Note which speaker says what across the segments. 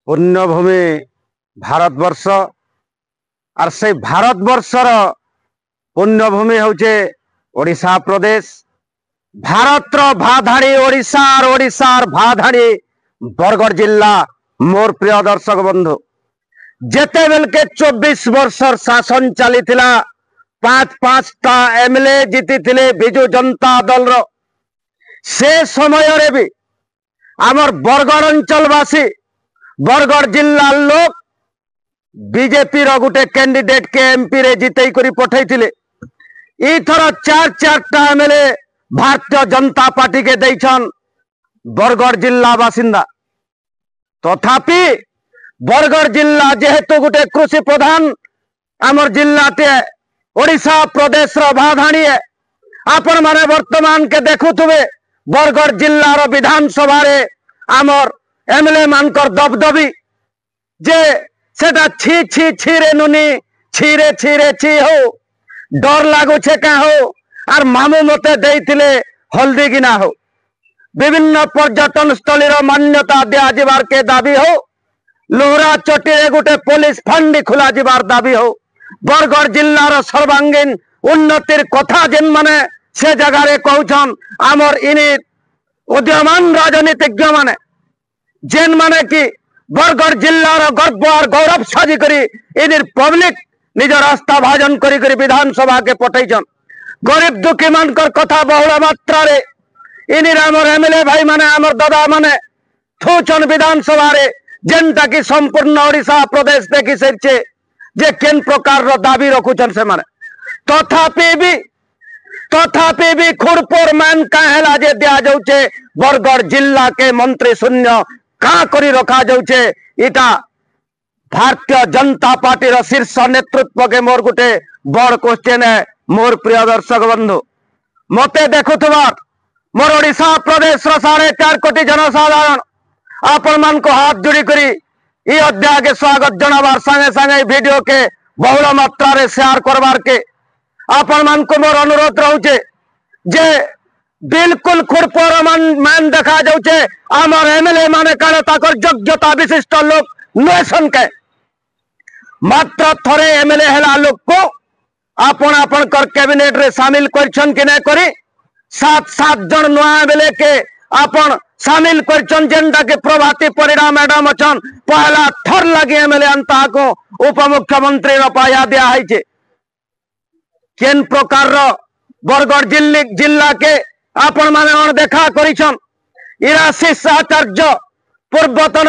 Speaker 1: पुण्यभूमि भारतवर्ष और से भारतवर्षर पुण्यभूमि होचे ओडिशा प्रदेश। भारतर भाधाड़ी ओडिशार ओडिशार भाधाड़ी बरगढ़ जिला। मोर प्रिय दर्शक बंधु, जेते बेल के 24 वर्षर शासन चली पांच पांचटा एमएलए जीति थिले बिजु जनता दल रो। से समय रे भी आमर बरगढ़ अंचलवासी बरगढ़ जिला लोक बीजेपी रो गुटे कैंडिडेट के एमपी रे जितई करी पठै थिले। इथर चार एमएलए भारतीय जनता पार्टी के दैछन बरगढ़ जिला बासिंदा। तथापि बरगढ़ जिला जेहेतु गुटे कृषि प्रधान आमर जिलाटे ओडिशा प्रदेश रो भाधाणी है। आपण माने वर्तमान के देखुथुबे बरगढ़ जिलार विधानसभा रे आमर एमएलए मानकर दबदबी जे सेटा छी छी छी रे नुनी छी रे छी हो डर लागु छे का हो आर मामू मते देइथिले हल्दी गिना हो। विभिन्न पर्यटन स्थली रो मान्यता दिया जिबार के दाबी हो। लोहरा चोटी रे गुटे पुलिस फंडी खुला जिबार दाबी हो। बरगढ़ जिलार सर्वांगीन उन्नतिर कथा जेन माने से जगह रे कहउछन आमर इनी उद्यमान राजनीतिज्ञ माने जेन माने कि बरगढ़ जिलार गर्व और गौरव साजी करी इनिर पब्लिक निज रास्ता भाजन करी करी विधानसभा के पठैछन। गरीब दुखी मानकर कथा बहुल मात्रा रे इनिर आमर एमएलए भाई माने आमर दादा माने थुचन विधानसभा रे जेनटा कि संपूर्ण ओडिशा प्रदेश देखि सेचे जे केन प्रकार रो दाबी रखुछन से माने। तथापि भी खुरपुर मान काहेला जे दिया जाउछे बरगढ़ जिला के मंत्री शून्य का करी रखा जाउछे। इटा भारतीय जनता पार्टी रो शीर्ष नेतृत्व के मोर गुटे बड़ क्वेश्चन है। मोर प्रिय दर्शक बंधु, मते देखुथबार मोर ओडिशा प्रदेश रो 4.5 कोटी जनसाधारण आपण मान को हाथ जोड़ी करी ई अध्याय के स्वागत जनाबार संगे संगे वीडियो के बहुल मात्रा रे शेयर करबार के आपण मान को मोर अनुरोध रहउचे जे बिल्कुल खुरपुर मान देखा जाउचे आमर एमएलए माने काले ताकर योग्यता विशिष्ट लोक नोएसन के मात्र थरे एमएलए हेला लोक को आपण आपण कर कैबिनेट रे शामिल करछन कि नै करी 7 जन नुआ एमएलए के आपण शामिल करछन जेनटा के प्रभाती परिणाम मैडम अछन पहला थर लगे एमएलए अंता को उपमुख्यमंत्री रो पाया दिया है छे। केन प्रकार रो बरगढ़ जिला के आपण माने देखा करिछन। इराशिष आचार्य पूर्वतन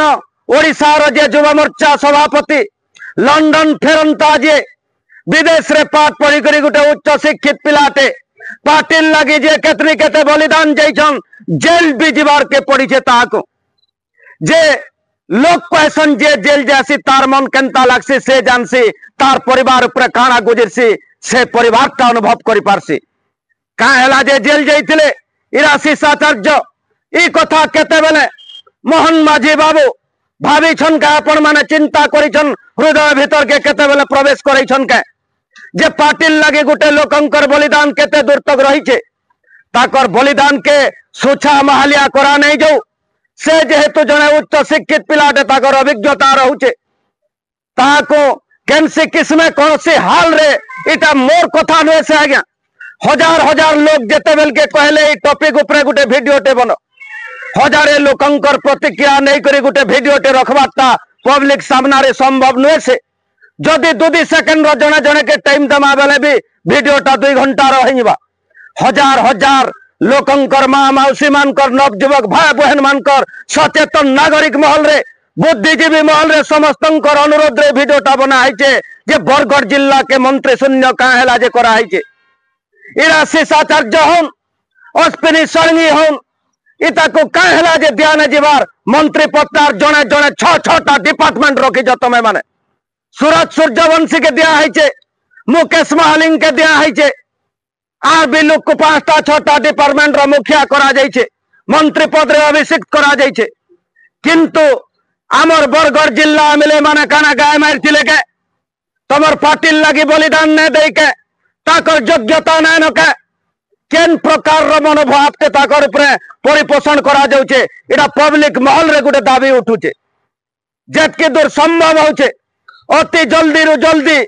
Speaker 1: ओडिशा रो जे युवा मोर्चा सभापति लंडन फेरंता जे विदेश रे पाठ पढ़ी करी गुटे उच्च शिक्षित पिलाटे पाटिल लगी जे केतनी केते बलिदान जाइछन जेल भी जीवार के पड़ी छे ताको जे लोक कहसन जे जेल जासी तार मन केनता लागसी से जानसी तार परिवार ऊपर काना गुजरसी से परिवार ता अनुभव करि पारसी। का हेला जे जेल जाइथिले इराशिष आचार्य ई कथा केते बेले मोहन माझी बाबू भाभी छन का आपण माने चिंता करिछन हृदय भीतर के केते बेले प्रवेश करिछन के जे पाटिल लगे गुटे लोकंकर बलिदान केते दूर तक रही छे ताकर बलिदान के सुछा महालिया करा नहीं जाऊ से जेहेतु जने उच्च शिक्षित पिलाटे ताकर अभिज्ञता रहउचे ताको केनसी किस्मे कौन सी हाल रे इटा मोर कथा नुए से आज्ञा हजार लोग जेते बेल के कहले ई टॉपिक ऊपर गुटे वीडियो टे बनो हजारे लोकंकर प्रतिक्रिया नहीं करी गुटे वीडियो टे रखबाता पब्लिक सामना रे संभव नुए से जदि 2 सेकंड रो जने जने के टाइम दमा बेले भी वीडियो टा 2 घंटा रहिबा। हजार लोकंकर माँ मौसी मानकर नवजुवक भाई बहन मानकर सचेतन नागरिक महल रे बुद्धिजीवी महल रे समस्तंकर अनुरोध रे वीडियो टा बना है जे बरगढ़ जिला के मंत्री शून्य का हेला जे करा है। इराशिष आचार्य हन अश्विनी सरणगी हन इता को का हेला जे ध्यान जीवार मंत्री पत्तार जने जने 6-6टा डिपार्टमेंट रखी जो तमे माने सूरज सूर्यवंशी के दिया है मुकेश महालिंग के दिया है आर बिलुक को 5टा-6टा डिपार्टमेंट रो मुखिया करा जाइछे मंत्री पद रे अभिषेक करा जाइछे। किंतु आमर बरगढ़ जिला एमएलए माने काना गाय मारथिले के तमर पाटिल लगी बलिदान ने दे के ताकर योग्यता नै न के केन प्रकार रो मनोभाव के ताकर ऊपर परिपोषण करा जाउछे इडा पब्लिक महल रे गुटे दाबी उठुछे जेतके दूर संभव होचे अति जल्दी रु जल्दी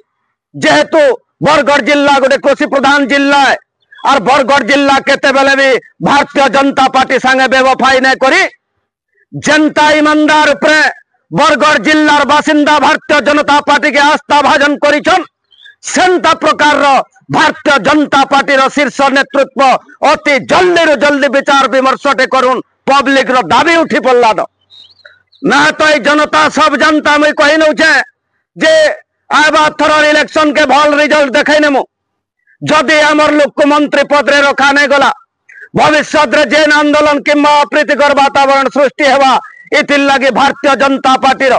Speaker 1: जेहेतु बरगढ़ जिला गोटे कृषि प्रधान जिला है और बरगढ़ जिला केते बेले भी भारतीय जनता पार्टी संगे बेवफाई नहीं करी जनता ईमानदार उपरे बरगढ़ जिलार बासिंदा भारतीय जनता पार्टी के आस्था भाजन करिछन सेंता प्रकार भारतीय जनता पार्टी शीर्ष नेतृत्व अति जल्दी रु जल्दी विचार विमर्शटे करुन पब्लिक रो दाबी उठी पड़ला ना तो जनता सब जनता मुई कही नौचे जे आबा थर इलेक्शन के भल रिजल्ट देखे नेमु जदि आमर लोक मंत्री पद रे रखा नहीं गला भविष्य रे जेन आंदोलन किंबा अप्रीतिकर वातावरण सृष्टि हेबा इथिर लगी भारतीय जनता पार्टी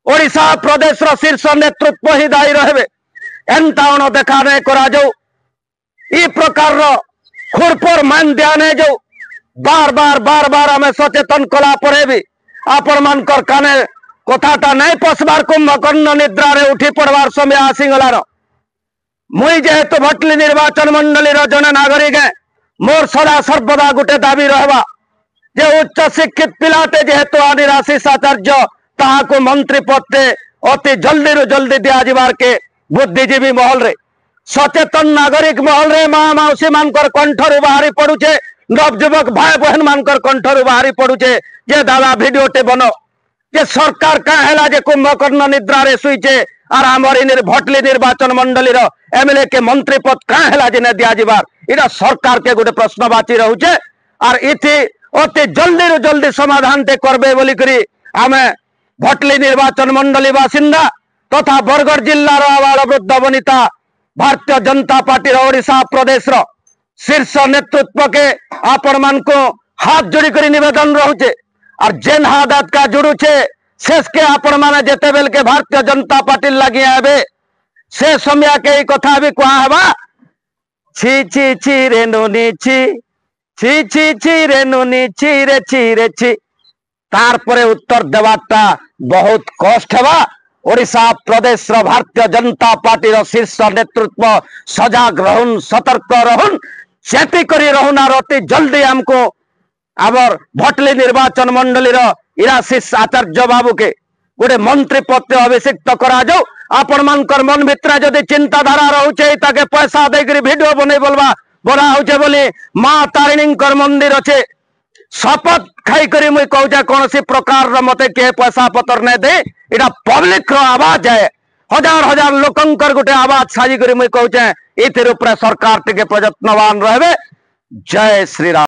Speaker 1: ओडिशा प्रदेश रो शीर्ष नेतृत्व ही दायी रहे एंतावण देखा नहीं करा जाऊ ई प्रकार खुरपुर मान दिया नहीं जाऊ बार बार आम सचेतन कला परे भी आपण मानकर काने कथाटा नहीं पशबार कुंभकर्ण निद्रा रे उठी पड़वार समय आसीगलार मुई जेहेतु भटली निर्वाचन मंडली जने नागरिक है मोर सदा सर्वदा गोटे दाबी रहबा जे उच्च शिक्षित पिलाटे जेहेतु आदिराशिष आचार्य ताहाको मंत्री पद अति जल्दी रु जल्दी दिया जिबार के बुद्धिजीवी महल रे सचेतन नागरिक महल रे माँ मौसी मानकर कंठरू बाहरी पड़ुचे नवजुवक भाई बहन मानकर कंठरू बाहरी पड़ुचे जे दादा भिडियोटे बनो जे सरकार क्या है जे कुंभकर्ण निद्रा रे सुईचे और आमर भटली निर्वाचन मंडली एमएलए के मंत्री पद क्या है जे न दिया जिबार इटा सरकार के गोटे प्रश्नवाची रहुचे और इथि अति जल्दी रु जल्दी समाधान ते करबे बोली करी आमे भटली निर्वाचन मंडली बासिंदा तथा बरगढ़ जिला आवाड़ वृद्ध वनिता भारतीय जनता पार्टी ओडिशा प्रदेश शीर्ष नेतृत्व के आपण मान को हाथ जोड़ी कर निवेदन रहुचे और जेन हाथ का जुड़ुचे शेष के आपण माने जेते बेल के भारतीय जनता पार्टी लगी आबे से समय के कथा भी कहबा छी छी छी रे नुनी छी छी छी छी रे नुनी छी रे छी तार परे उत्तर देवाटा बहुत कष्ट हेबा ओडिशा प्रदेश भारतीय जनता पार्टी शीर्ष नेतृत्व सजाग रहन सतर्क रहन चेती करी रहन और अति जल्दी हमको आवर भटली निर्वाचन मंडली इराशिष आचार्य बाबू के गोटे मंत्री पद अभिषिक्त करा जाऊ आपण मानकर मन भितर जदि चिंताधारा रहुचे ताके पैसा देकर वीडियो बने बोलवा बना होचे बोली माँ तारिणी मंदिर अच्छे शपथ खाई करी मुई कहूचे कौन सी प्रकार मते के पैसा पतर नहीं दे इटा पब्लिक रो आवाज है हजार हजार लोकंकर गोटे आवाज साजी करी मुई कहूचे इथिर ऊपर सरकार टिके प्रयत्नवान रहे। जय श्री राम।